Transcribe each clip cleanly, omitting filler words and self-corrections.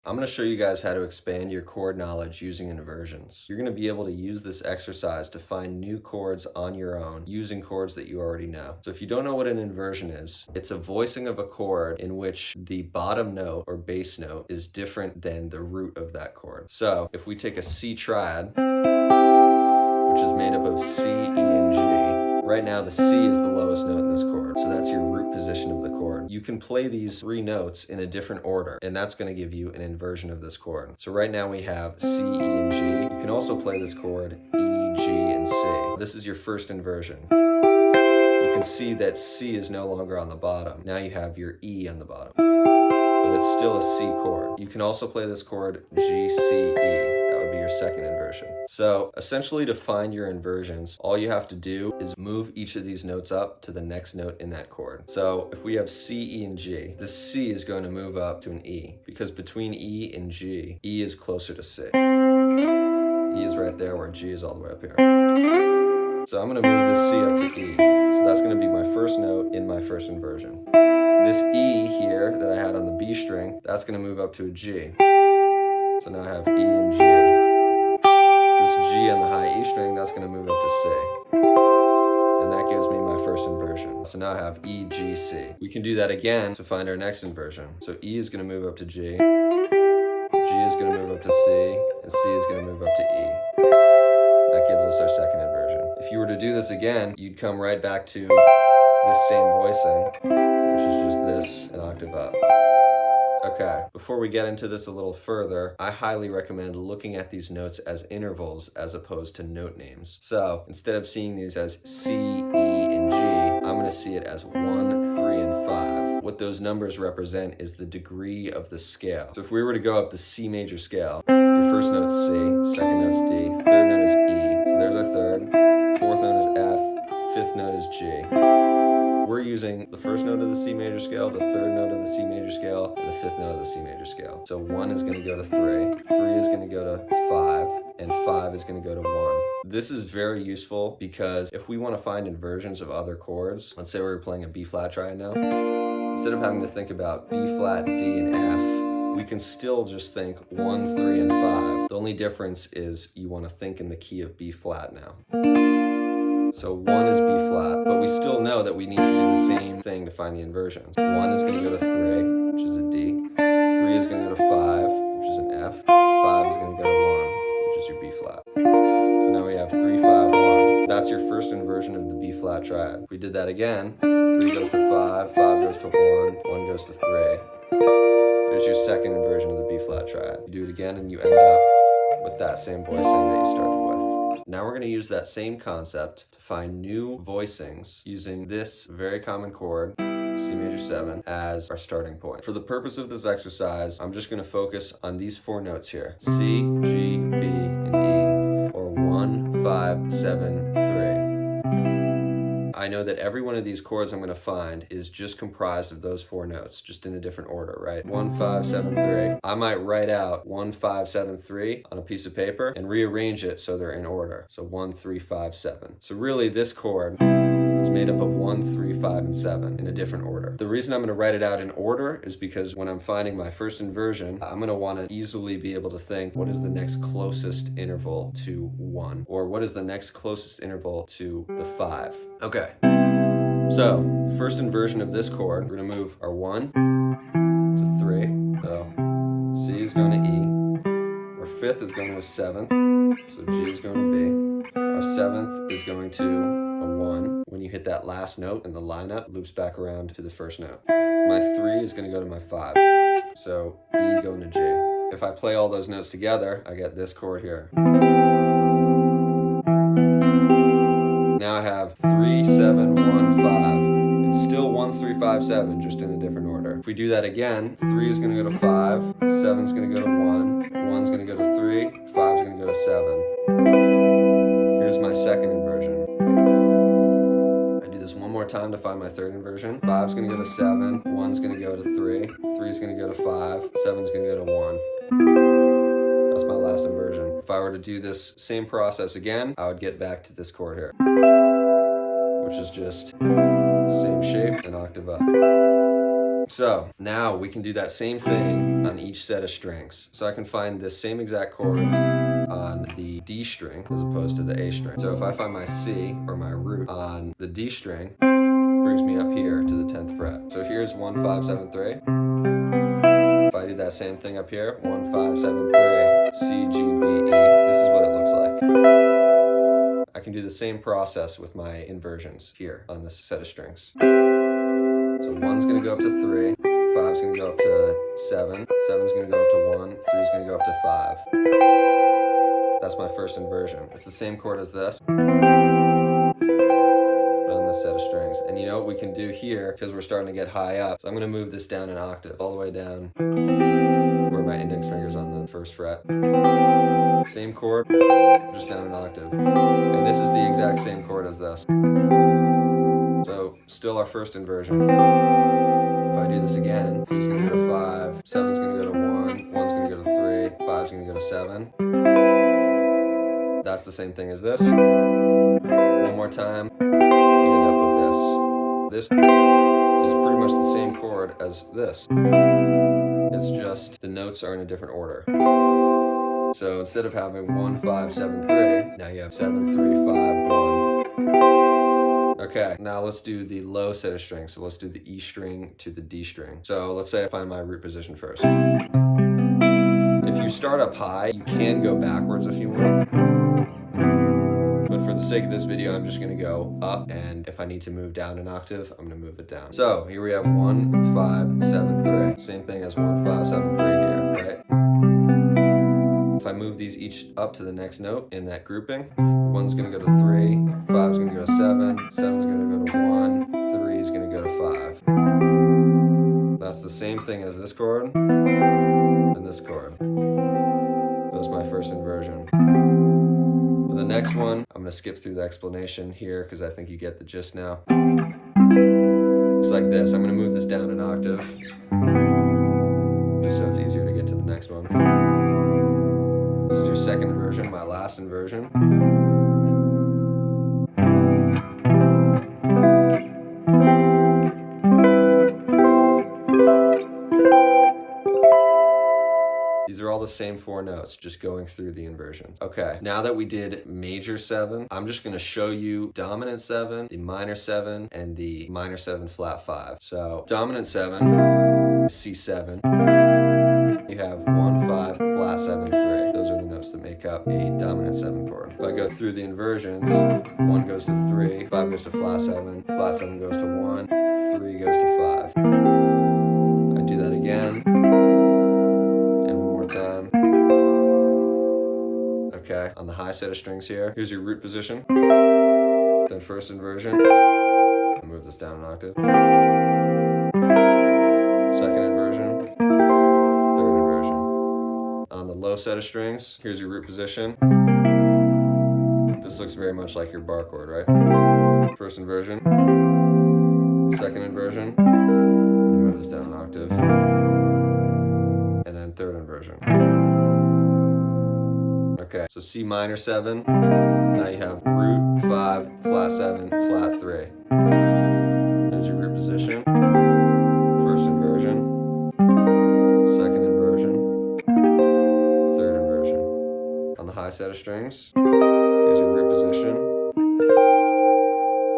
I'm going to show you guys how to expand your chord knowledge using inversions. You're going to be able to use this exercise to find new chords on your own using chords that you already know. So if you don't know what an inversion is, it's a voicing of a chord in which the bottom note or bass note is different than the root of that chord. So if we take a C triad, which is made up of C, E, and G, right now the C is the lowest note in this chord, so that's your root position of the chord. You can play these three notes in a different order, and that's going to give you an inversion of this chord. So right now we have C, E, and G. You can also play this chord E, G, and C. This is your first inversion. You can see that C is no longer on the bottom. Now you have your E on the bottom, but it's still a C chord. You can also play this chord G, C, E. That would be your second inversion. So essentially, to find your inversions, all you have to do is move each of these notes up to the next note in that chord. So if we have C, E, and G, the C is going to move up to an E, because between E and G, E is closer to C. E is right there where G is all the way up here. So I'm going to move this C up to E. So that's going to be my first note in my first inversion. This E here that I had on the B string, that's going to move up to a G. So now I have E and G. This G on the high E string, that's going to move up to C. And that gives me my first inversion. So now I have E, G, C. We can do that again to find our next inversion. So E is going to move up to G. G is going to move up to C. And C is going to move up to E. That gives us our second inversion. If you were to do this again, you'd come right back to this same voicing, which is just this an octave up. Okay, before we get into this a little further, I highly recommend looking at these notes as intervals as opposed to note names. So instead of seeing these as C, E, and G, I'm going to see it as 1, 3, and 5. What those numbers represent is the degree of the scale. So if we were to go up the C major scale, your first note's C, second note's D, third note is E, so there's our third, fourth note is F, fifth note is G. We're using the first note of the C major scale, the third note of the C major scale, and the fifth note of the C major scale. So 1 is going to go to 3, 3 is going to go to 5, and 5 is going to go to 1. This is very useful because if we want to find inversions of other chords, let's say we were playing a B flat triad now, instead of having to think about B flat, D, and F, we can still just think 1, 3, and 5. The only difference is you want to think in the key of B flat now. So 1 is B flat, but we still know that we need to do the same thing to find the inversions. 1 is going to go to 3, which is a D. 3 is going to go to 5, which is an F. 5 is going to go to 1, which is your B flat. So now we have 3, 5, 1. That's your first inversion of the B flat triad. If we did that again, 3 goes to 5, 5 goes to 1, 1 goes to 3. There's your second inversion of the B flat triad. You do it again and you end up with that same voicing that you started with. Now we're going to use that same concept to find new voicings using this very common chord, C major 7, as our starting point. For the purpose of this exercise, I'm just going to focus on these four notes here: C, G, B, and E, or 1, 5, 7, 3. I know that every one of these chords I'm going to find is just comprised of those four notes, just in a different order, right? 1, 5, 7, 3. I might write out 1, 5, 7, 3 on a piece of paper and rearrange it so they're in order. So 1, 3, 5, 7. So really this chord is made up of 1, 3, 5, and 7 in a different order. The reason I'm going to write it out in order is because when I'm finding my first inversion, I'm going to want to easily be able to think, what is the next closest interval to 1? Or what is the next closest interval to the 5? Okay. So, the first inversion of this chord, we're going to move our 1 to 3. So, C is going to E. Our fifth is going to 7th. So, G is going to B. Our 7th is going to a 1. When you hit that last note in the lineup, it loops back around to the first note. My 3 is going to go to my 5. So E going to G. If I play all those notes together, I get this chord here. Now I have 3, 7, 1, 5. It's still 1, 3, 5, 7, just in a different order. If we do that again, 3 is going to go to 5, 7 is going to go to 1, 1 is going to go to 3, 5 is going to go to 7. Here's my second inversion. I do this one more time to find my third inversion. 5 is going to go to 7, 1 is going to go to 3, 3 is going to go to 5, 7 is going to go to 1. That's my last inversion. If I were to do this same process again, I would get back to this chord here, which is just the same shape, an octave up. So now we can do that same thing on each set of strings. So I can find this same exact chord on the D string as opposed to the A string. So if I find my C, or my root, on the D string, brings me up here to the 10th fret. So here's 1, 5, 7, 3. If I do that same thing up here, 1, 5, 7, 3, C, G, B, E, this is what it looks like. I can do the same process with my inversions here on this set of strings. So 1's gonna go up to 3, 5's gonna go up to 7, 7's gonna go up to 1, 3's gonna go up to 5. That's my first inversion. It's the same chord as this, but on this set of strings. And you know what we can do here, because we're starting to get high up, so I'm gonna move this down an octave, all the way down where my index finger's on the first fret. Same chord, just down an octave. And this is the exact same chord as this. So still our first inversion. If I do this again, 3's gonna go to 5, 7's gonna go to 1, 1's gonna go to 3, 5's gonna go to 7. That's the same thing as this. One more time, you end up with this. This is pretty much the same chord as this. It's just the notes are in a different order. So instead of having 1, 5, 7, 3, now you have 7, 3, 5, 1. Okay, now let's do the low set of strings. So let's do the E string to the D string. So let's say I find my root position first. If you start up high, you can go backwards if you want. But for the sake of this video, I'm just gonna go up, and if I need to move down an octave, I'm gonna move it down. So here we have 1, 5, 7, 3. Same thing as 1, 5, 7, 3 here, right? If I move these each up to the next note in that grouping, 1's gonna go to 3, 5's gonna go to 7, 7's gonna go to 1, 3's gonna go to 5. That's the same thing as this chord and this chord. That's my first inversion. For the next one, I'm gonna skip through the explanation here because I think you get the gist now. It's like this. I'm gonna move this down an octave, just so it's easier to get to the next one. This is your second inversion, my last inversion. These are all the same 4 notes, just going through the inversions. Okay, now that we did major 7, I'm just gonna show you dominant 7, the minor 7, and the minor 7 flat 5. So dominant 7, C7, you have 1, 5, flat 7, 3. Those are the notes that make up a dominant 7 chord. If I go through the inversions, 1 goes to 3, 5 goes to flat 7 goes to 1, 3 goes to 5. I do that again. Time. Okay, on the high set of strings here, here's your root position, then first inversion, move this down an octave, second inversion, third inversion. On the low set of strings, here's your root position. This looks very much like your bar chord, right? First inversion, second inversion, move this down an octave, and then third inversion. Okay, so C minor 7, now you have root 5, flat 7, flat 3. There's your root position, first inversion, second inversion, third inversion. On the high set of strings, here's your root position,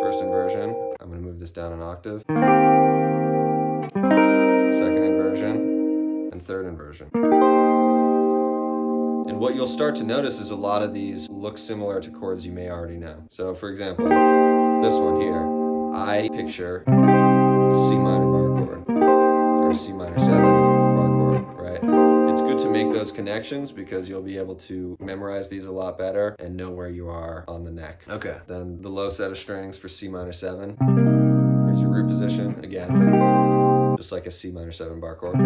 first inversion, I'm going to move this down an octave, second inversion, and third inversion. And what you'll start to notice is a lot of these look similar to chords you may already know. So for example, this one here, I picture a C minor bar chord, or a C minor 7 bar chord, right? It's good to make those connections because you'll be able to memorize these a lot better and know where you are on the neck. Okay, then the low set of strings for C minor 7. Here's your root position, again, just like a C minor 7 bar chord.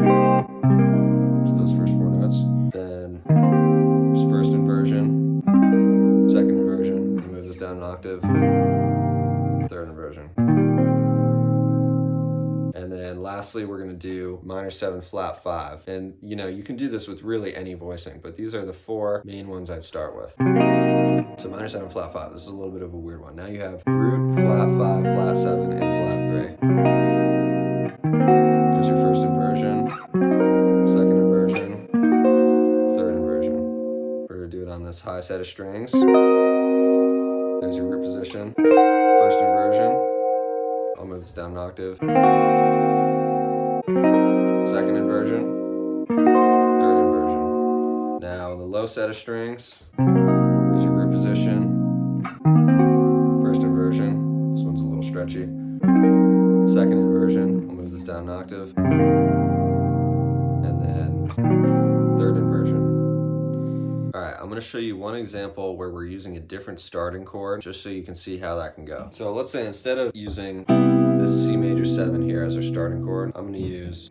Just those first 4 notes. Then here's first inversion, second inversion, move this down an octave, third inversion. And then lastly, we're gonna do minor 7 flat 5. And you know, you can do this with really any voicing, but these are the 4 main ones I'd start with. So minor 7 flat 5, this is a little bit of a weird one. Now you have root, flat 5, flat 7, and flat 3. There's your this high set of strings. There's your root position. First inversion. I'll move this down an octave. Second inversion. Third inversion. Now in the low set of strings, there's your root position. First inversion. This one's a little stretchy. Second inversion. I'll move this down an octave. And then third inversion. Alright, I'm going to show you one example where we're using a different starting chord, just so you can see how that can go. So let's say instead of using this C major 7 here as our starting chord, I'm going to use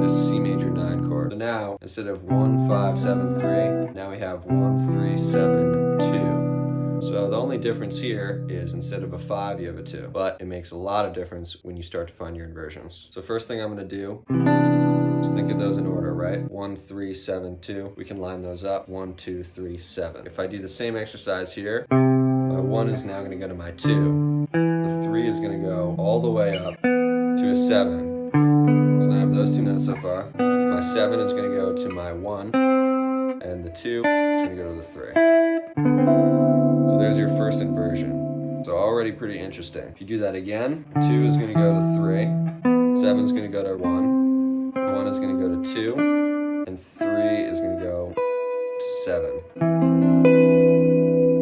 this C major 9 chord. So now, instead of 1, 5, 7, 3, now we have 1, 3, 7, 2. So the only difference here is instead of a 5, you have a 2. But it makes a lot of difference when you start to find your inversions. So first thing I'm going to do, just think of those in order, right? 1, 3, 7, 2. We can line those up. 1, 2, 3, 7. If I do the same exercise here, my 1 is now going to go to my 2. The 3 is going to go all the way up to a 7. So now I have those two notes so far. My 7 is going to go to my 1, and the 2 is going to go to the 3. So there's your first inversion. So already pretty interesting. If you do that again, 2 is going to go to 3, 7 is going to go to 1, 1 is going to go to 2, and 3 is going to go to 7.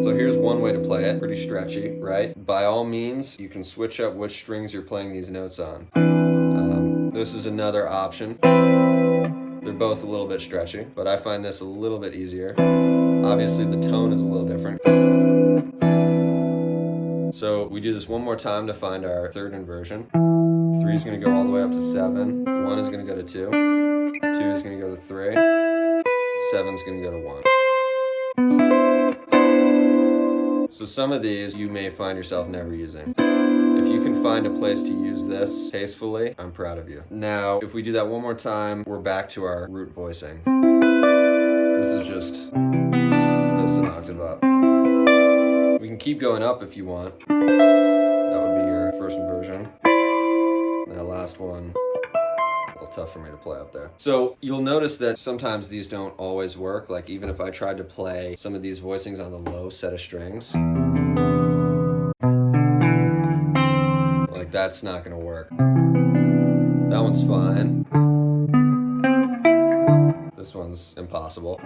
So here's one way to play it, pretty stretchy, right? By all means, you can switch up which strings you're playing these notes on. This is another option. They're both a little bit stretchy, but I find this a little bit easier. Obviously the tone is a little different. So we do this one more time to find our third inversion. 3 is going to go all the way up to 7. 1 is going to go to 2. 2 is going to go to 3. 7 is going to go to 1. So some of these you may find yourself never using. If you can find a place to use this tastefully, I'm proud of you. Now, if we do that one more time, we're back to our root voicing. This is just this an octave up. We can keep going up if you want. That would be your first inversion. Now last one, a little tough for me to play up there. So you'll notice that sometimes these don't always work. Like even if I tried to play some of these voicings on the low set of strings, like that's not gonna work. That one's fine. This one's impossible.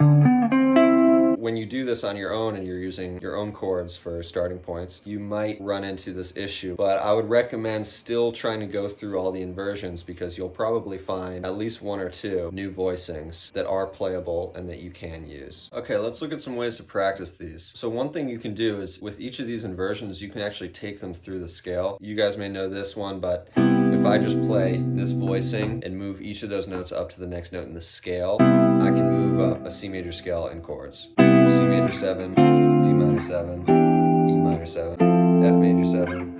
When you do this on your own and you're using your own chords for starting points, you might run into this issue, but I would recommend still trying to go through all the inversions because you'll probably find at least 1 or 2 new voicings that are playable and that you can use. Okay, let's look at some ways to practice these. So one thing you can do is with each of these inversions, you can actually take them through the scale. You guys may know this one, but if I just play this voicing and move each of those notes up to the next note in the scale, I can move up a C major scale in chords. C major 7, D minor 7, E minor 7, F major 7,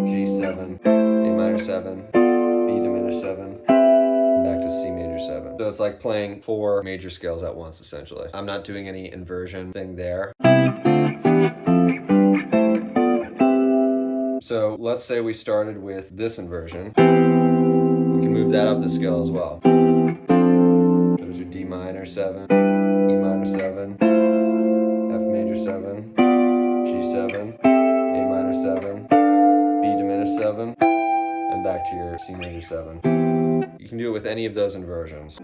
G 7, A minor 7, B diminished 7, and back to C major 7. So it's like playing 4 major scales at once, essentially. I'm not doing any inversion thing there. So let's say we started with this inversion. We can move that up the scale as well. Those are D minor 7, E minor 7, F major 7, G 7, A minor 7, B diminished 7, and back to your C major 7. You can do it with any of those inversions.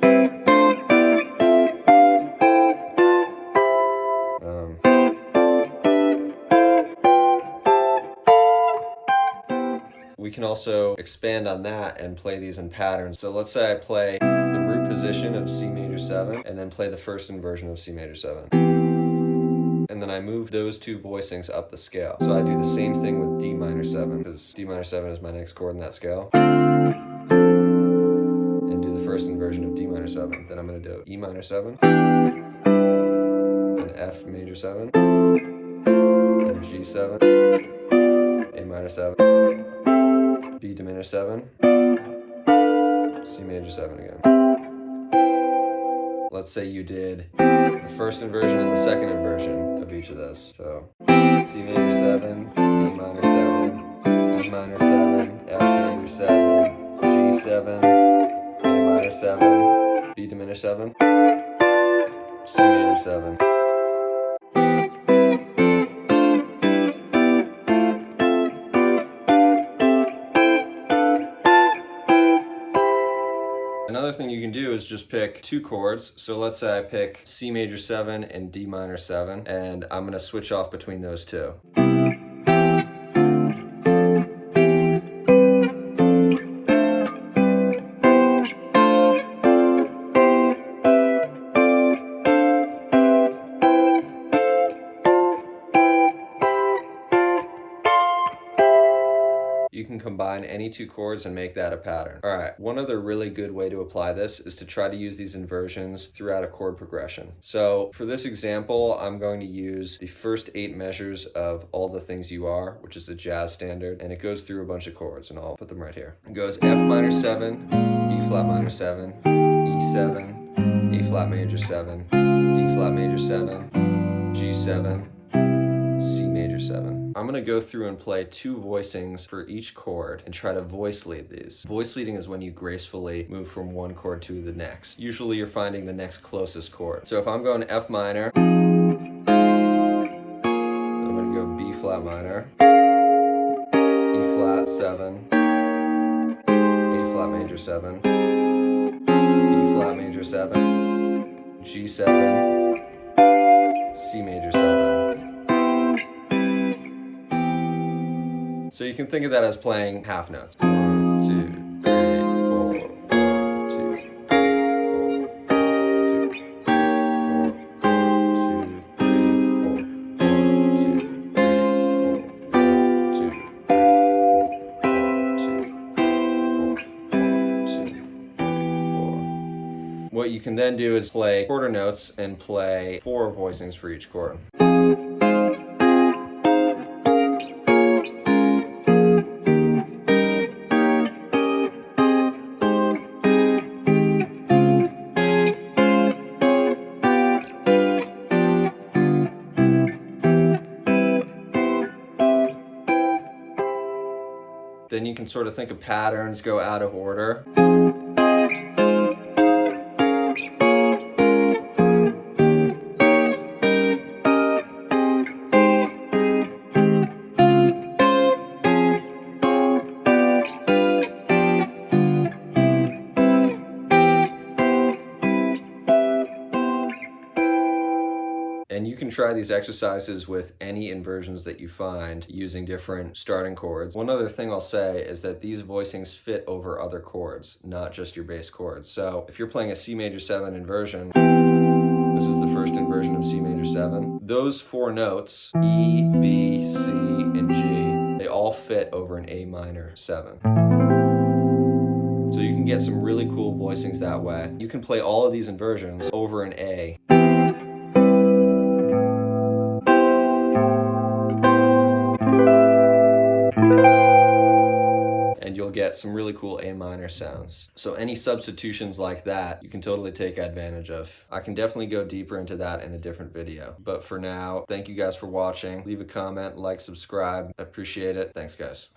We can also expand on that and play these in patterns. So let's say I play the root position of C major 7 and then play the first inversion of C major 7. And then I move those 2 voicings up the scale. So I do the same thing with D minor 7 because D minor 7 is my next chord in that scale. And do the first inversion of D minor 7. Then I'm going to do E minor 7, then F major 7, then G 7, A minor 7, B diminished 7, C major 7 again. Let's say you did the first inversion and the second inversion of each of those. So C major 7, D minor 7, E minor 7, F major 7, G 7, A minor 7, B diminished 7, C major 7. just pick two chords. So let's say I pick C major 7 and D minor 7, and I'm gonna switch off between those two. You can combine any two chords and make that a pattern. All right, one other really good way to apply this is to try to use these inversions throughout a chord progression. So for this example, I'm going to use the first 8 measures of All the Things You Are, which is a jazz standard, and it goes through a bunch of chords, and I'll put them right here. It goes F minor 7, B flat minor 7, E7, A flat major 7, D flat major 7, G7, C major 7. I'm gonna go through and play 2 voicings for each chord and try to voice lead these. Voice leading is when you gracefully move from one chord to the next. Usually you're finding the next closest chord. So if I'm going F minor, I'm gonna go B flat minor, E flat 7, A flat major 7, D flat major 7, G7, C major 7. So you can think of that as playing half notes. 1, 2, 3, 4. 1, 2, 3, 4. 1, 2, 3, 4. What you can then do is play quarter notes and play 4 voicings for each chord. Then you can sort of think of patterns, go out of order. And you can try these exercises with any inversions that you find using different starting chords. One other thing I'll say is that these voicings fit over other chords, not just your bass chords. So if you're playing a C major 7 inversion, this is the first inversion of C major 7. Those 4 notes, E, B, C, and G, they all fit over an A minor 7. So you can get some really cool voicings that way. You can play all of these inversions over an A. And you'll get some really cool A minor sounds. So any substitutions like that, you can totally take advantage of. I can definitely go deeper into that in a different video. But for now, thank you guys for watching. Leave a comment, like, subscribe. I appreciate it. Thanks, guys.